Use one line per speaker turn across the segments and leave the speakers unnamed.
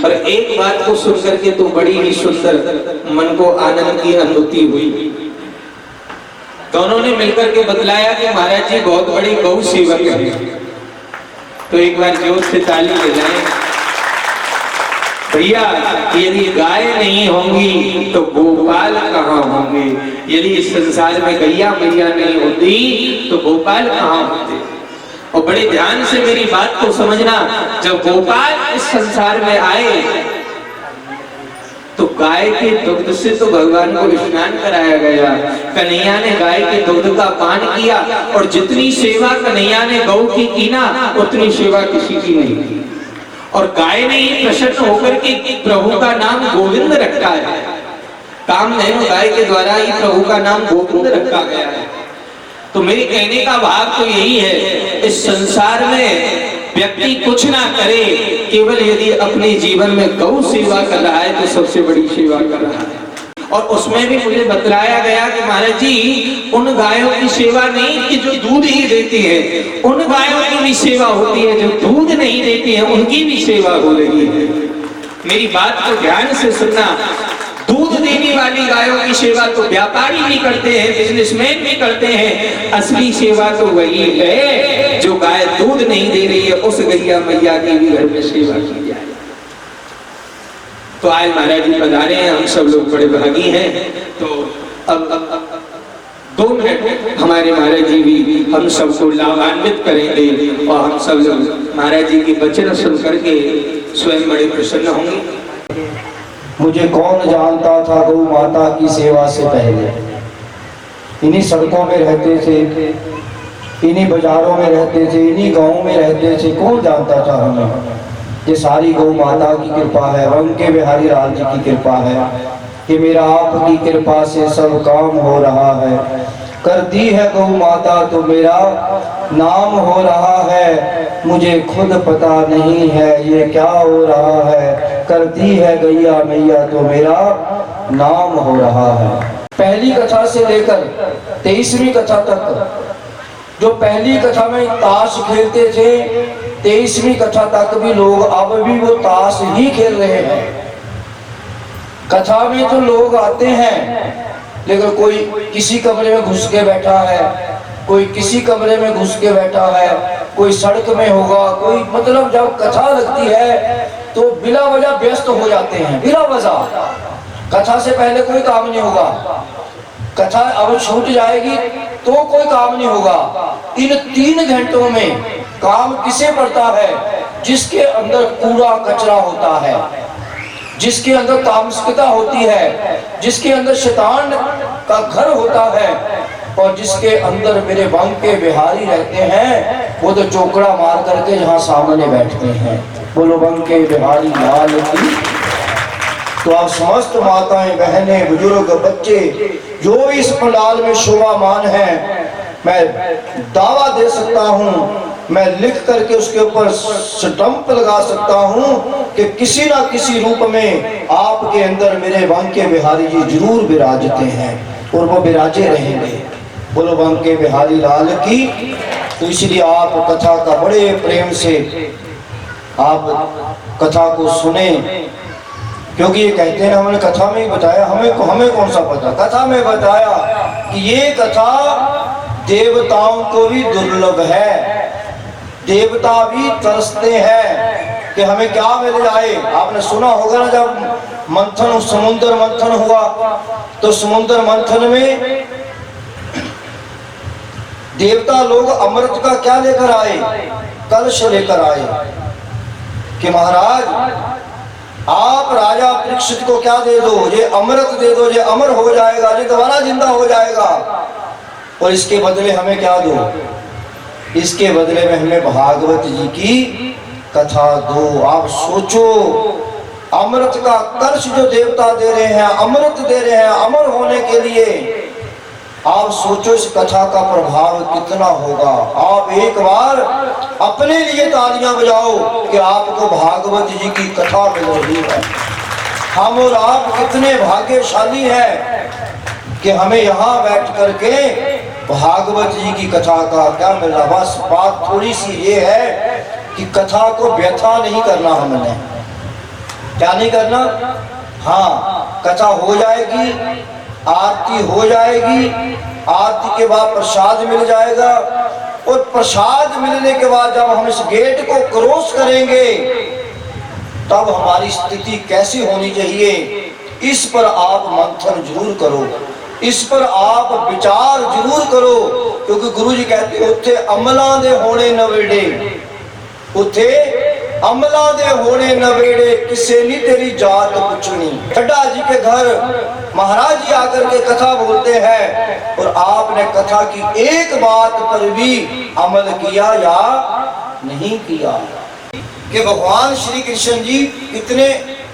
और एक बात को सुनकर के तो बड़ी ही सुंदर मन को आनंद की अनुभूति हुई। दोनों ने मिलकर के बतलाया कि महाराज जी बहुत बड़ी गौ सेवक है। तो एक बार जोर से ताली बजाएं। भैया यदि गाय नहीं होंगी तो गोपाल कहाँ होंगे? यदि इस संसार में गैया मैया नहीं होती तो गोपाल कहाँ होते? और बड़े ध्यान से मेरी बात को समझना, जब गोपाल इस संसार में आए तो गाय के दुग्ध से तो भगवान को स्नान कराया गया। कन्हैया ने गाय के दुग्ध का पान किया और जितनी सेवा कन्हैया ने गौ की ना उतनी सेवा किसी की नहीं की। और गाय ने ही प्रसन्न होकर के प्रभु का नाम गोविंद रखा है। कामधेनु गाय के द्वारा ही प्रभु का नाम गोविंद रखा गया है। तो मेरे कहने का भाव तो यही है, इस संसार में व्यक्ति कुछ ना करे, केवल यदि अपने जीवन में गौ सेवा कर रहा है तो सबसे बड़ी सेवा कर रहा है। और उसमें भी मुझे बतलाया गया कि महाराज जी उन गायों की सेवा नहीं कि जो दूध ही देती है, उन गायों की भी सेवा होती है जो दूध नहीं देती है, उनकी भी सेवा हो रही है। मेरी बात को ध्यान से सुनना, दूध देने वाली गायों की सेवा तो व्यापारी भी करते हैं, बिजनेसमैन भी करते हैं। असली सेवा तो वही है जो गाय दूध नहीं दे रही है, उस गैया मैया की भी घर में सेवा की जाए। तो आज महाराज जी पधारे हैं, हम सब लोग बड़े भागी हैं। तो अब 2 मिनट हमारे महाराज जी भी हम सबको लाभान्वित करेंगे और हम सब लोग महाराज जी की वचन सुन करके स्वयं बड़े प्रसन्न होंगे।
मुझे कौन जानता था गौ माता की सेवा से पहले। इन्हीं सड़कों में रहते थे, इन्हीं बाजारों में रहते थे, इन्हीं गाँव में रहते थे। कौन जानता था हमें? ये सारी गौ माता की कृपा है, बंके बिहारी लाल जी की कृपा है कि मेरा आपकी कृपा से सब काम हो रहा है। कर दी है गौ माता तो मेरा नाम हो रहा है। मुझे खुद पता नहीं है ये क्या हो रहा है। कर दी है गैया मैया तो मेरा नाम हो रहा है। पहली कथा से लेकर 23वीं कथा तक, जो पहली कथा में ताश खेलते थे, 23वीं कथा तक भी लोग अब भी वो ताश ही खेल रहे हैं। कथा में तो लोग आते हैं, लेकिन कोई किसी कमरे में घुस के बैठा है, कोई किसी कमरे में घुस के बैठा है, कोई सड़क में होगा, कोई मतलब जब कथा लगती है तो बिला वजह व्यस्त हो जाते हैं। बिला वजह कथा से पहले कोई काम नहीं होगा, कथा अब छूट जाएगी तो कोई काम नहीं होगा। इन 3 घंटों में काम किसे पड़ता है? जिसके अंदर कूड़ा कचरा होता है, जिसके अंदर तामसिकता होती है, जिसके अंदर शैतान का घर होता है, और जिसके अंदर मेरे बंके बिहारी रहते हैं, वो तो चौकड़ा मार करके यहाँ सामने बैठते हैं। बोलो बंके बिहारी लाल की। तो आप समस्त माताएं, बहनें, बुजुर्ग, बच्चे जो इस पंडाल में शोभामान हैं, मैं दावा दे सकता हूँ, मैं लिख करके उसके ऊपर स्टंप लगा सकता हूँ कि किसी ना किसी रूप में आपके अंदर मेरे बंके बिहारी जी जरूर विराजते हैं और वो विराजे रहेंगे। बोलो बंके बिहारी लाल की। तो इसलिए आप कथा का बड़े प्रेम से आप कथा को सुने, क्योंकि ये कहते हैं हमने कथा में ही बताया, हमें कौन सा पता। कथा में बताया कि ये कथा देवताओं को भी दुर्लभ है, देवता भी तरसते हैं कि हमें क्या मिल जाए। आपने सुना होगा ना, जब मंथन, समुद्र मंथन हुआ तो समुद्र मंथन में देवता लोग अमृत का क्या लेकर आए? कलश लेकर आए कि महाराज आप राजा परीक्षित को क्या दे दो? ये अमृत दे दो, ये अमर हो जाएगा, ये दोबारा जिंदा हो जाएगा। और इसके बदले हमें क्या दो? इसके बदले में हमें भागवत जी की कथा दो। आप सोचो, अमृत का कलश जो देवता दे रहे हैं, अमृत दे रहे हैं अमर होने के लिए, आप सोचो इस कथा का प्रभाव कितना होगा। आप एक बार अपने लिए तालियां बजाओ कि आपको भागवत जी की कथा मिल रही है। हम और आप कितने भाग्यशाली हैं कि हमें यहाँ बैठ करके भागवत जी की कथा का क्या मिल रहा। बस बात थोड़ी सी ये है कि कथा को व्यथा नहीं करना हमने। क्या नहीं करना? हाँ, कथा हो जाएगी, आरती हो जाएगी, आरती के बाद प्रसाद मिल जाएगा, और प्रसाद मिलने के बाद जब हम इस गेट को क्रॉस करेंगे तब हमारी स्थिति कैसी होनी चाहिए, इस पर आप मंथन जरूर करो, इस पर आप विचार जरूर करो। क्योंकि गुरु जी कहते उथे अमला दे होने नवेड़े, उथे अमला दे होने नवेड़े, किसे नहीं तेरी जात पूछनी। ठड्डा जी के घर महाराज जी आकर के कथा बोलते हैं, और आपने कथा की एक बात पर भी अमल किया या नहीं किया। कि भगवान श्री कृष्ण जी कितने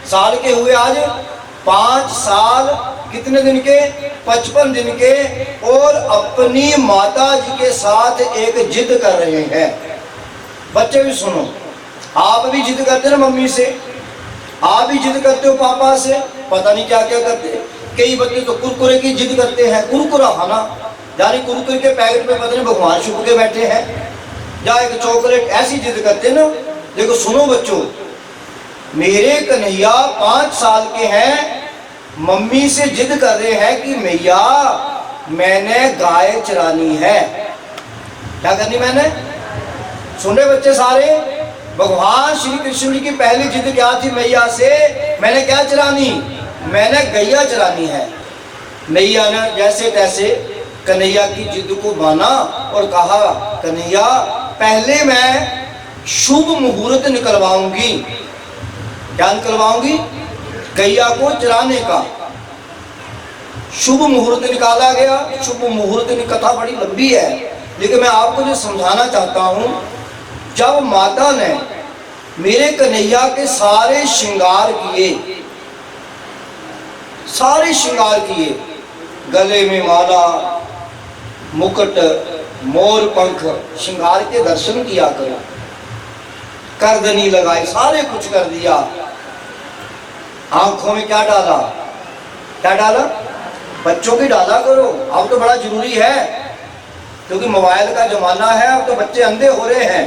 साल के हुए आज? 5 साल कितने दिन के? 55 दिन के, और अपनी माता जी के साथ एक जिद कर रहे हैं। बच्चे भी सुनो, आप भी जिद करते हो ना मम्मी से, आप भी जिद करते हो पापा से, पता नहीं क्या क्या करते। कई बच्चे तो कुरकुरे की जिद करते हैं, कुरकुरा खाना, यानी कुरकुरे के पैकेट में पता नहीं भगवान छुप के बैठे हैं, या एक चॉकलेट, ऐसी जिद करते ना। देखो सुनो बच्चों, मेरे कन्हैया 5 साल के हैं, मम्मी से जिद कर रहे हैं कि मैया मैंने गाय चरानी है। क्या करनी मैंने? सुन रहे बच्चे सारे? भगवान श्री कृष्ण जी की पहली जिद क्या थी मैया से? मैंने क्या चरानी? मैंने गैया चरानी है। मैया ने जैसे तैसे कन्हैया की जिद को माना और कहा कन्हैया पहले मैं शुभ मुहूर्त निकलवाऊंगी। क्या निकलवाऊंगी? गैया को चराने का शुभ मुहूर्त निकाला गया। शुभ मुहूर्त की कथा बड़ी लंबी है, लेकिन मैं आपको जो समझाना चाहता हूं, जब माता ने मेरे कन्हैया के सारे श्रृंगार किए, सारे श्रृंगार किए, गले में माला, मुकुट, मोर पंख, श्रृंगार के दर्शन किया करो, करदनी लगाई, सारे कुछ कर दिया। आंखों में क्या डाला? क्या डाला? बच्चों की डाला करो, अब तो बड़ा जरूरी है, क्योंकि मोबाइल का जमाना है, अब तो बच्चे अंधे हो रहे हैं,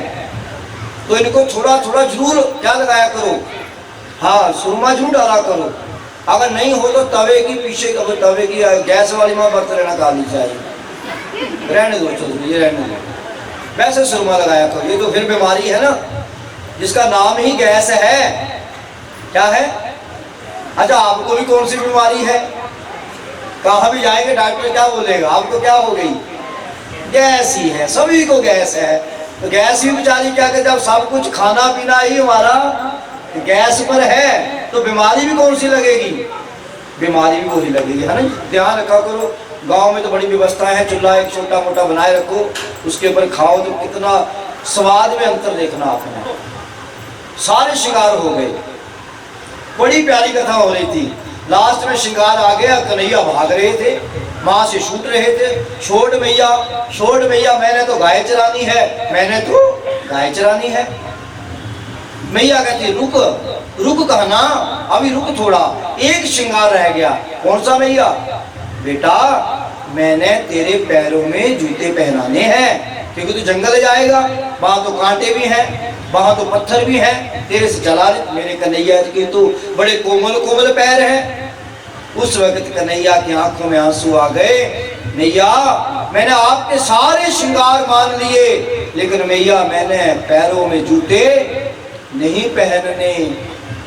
तो इनको थोड़ा थोड़ा जरूर क्या लगाया करो, हाँ सुरमा जरूर डाला करो। अगर नहीं हो तो तवे की पीछे, तवे की गैस वाली में बर्तन रहना काली चाहिए, रहने दो, चलो ये रहने दो, वैसे सुरमा लगाया करो। ये तो फिर बीमारी है ना, जिसका नाम ही गैस है। क्या है? अच्छा आपको भी कौन सी बीमारी है? कहाँ भी जाएंगे डॉक्टर क्या बोलेगा? आपको क्या हो गई? गैस ही है, सभी को गैस है। तो गैस ही बेचारी क्या कहते, जब सब कुछ खाना पीना ही हमारा गैस पर है, तो बीमारी भी कौन सी लगेगी? बीमारी भी वही लगेगी, है ना। ध्यान रखा करो, गांव में तो बड़ी व्यवस्थाएं है, चूल्हा एक छोटा मोटा बनाए रखो, उसके ऊपर खाओ तो कितना स्वाद में अंतर देखना आपने। सारे श्रृंगार हो गए, बड़ी प्यारी कथा हो रही थी। लास्ट में श्रृंगार आ गया, कन्हैया भाग रहे थे, माँ से छूट रहे थे, छोड़ मैया, छोड़ मैया, मैंने तो गाय चरानी है, मैंने तो गाय चरानी है। मैया कहती रुक, रुक कहना, अभी रुक थोड़ा, एक श्रृंगार रह गया। कौन सा मैया? बेटा मैंने तेरे पैरों में जूते पहनाने हैं, क्योंकि तू जंगल जाएगा, वहां तो कांटे भी हैं, वहां तो पत्थर भी हैं, तेरे से चला ले। मेरे कन्हैया के तो बड़े कोमल कोमल पैर हैं। उस वक्त कन्हैया की आंखों में आंसू आ गए। मैया मैंने आपके सारे श्रृंगार मान लिए, लेकिन मैया मैंने पैरों में जूते नहीं पहनने,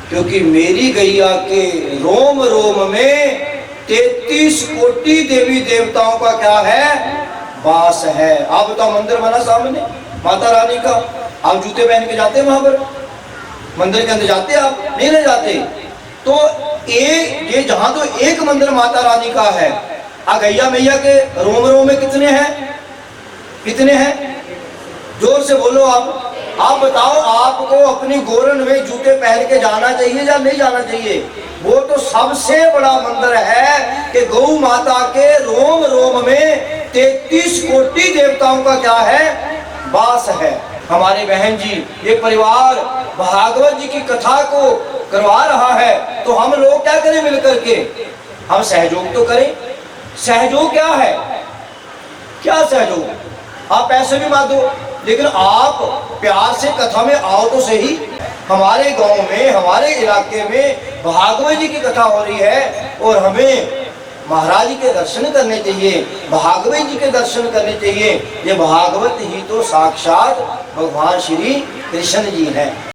क्योंकि मेरी गैया के रोम रोम में 33 कोटि देवी देवताओं का क्या है? वास है। आप बताओ, मंदिर बना सामने माता रानी का, आप जूते पहन के जाते हैं वहां पर? मंदिर के अंदर जाते हैं आप? नहीं रह जाते। तो ये जहां तो एक मंदिर माता रानी का है, गैया मैया के रोम रोम में कितने हैं? कितने हैं? जोर से बोलो आप बताओ, आपको अपनी गोरन में जूते पहन के जाना चाहिए या नहीं जाना चाहिए? वो तो सबसे बड़ा मंदिर है कि गौ माता के रोम रोम में 33 कोटि देवताओं का क्या है? वास है। हमारे बहन जी ये परिवार भागवत जी की कथा को करवा रहा है, तो हम लोग क्या करें मिलकर के? हम सहयोग तो करें। सहयोग क्या है? क्या सहयोग? आप पैसे भी मत दो, लेकिन आप प्यार से कथा में आओ तो सही। हमारे गांव में, हमारे इलाके में भागवत जी की कथा हो रही है और हमें महाराज के दर्शन करने चाहिए, भागवत जी के दर्शन करने चाहिए। ये भागवत ही तो साक्षात भगवान श्री कृष्ण जी हैं।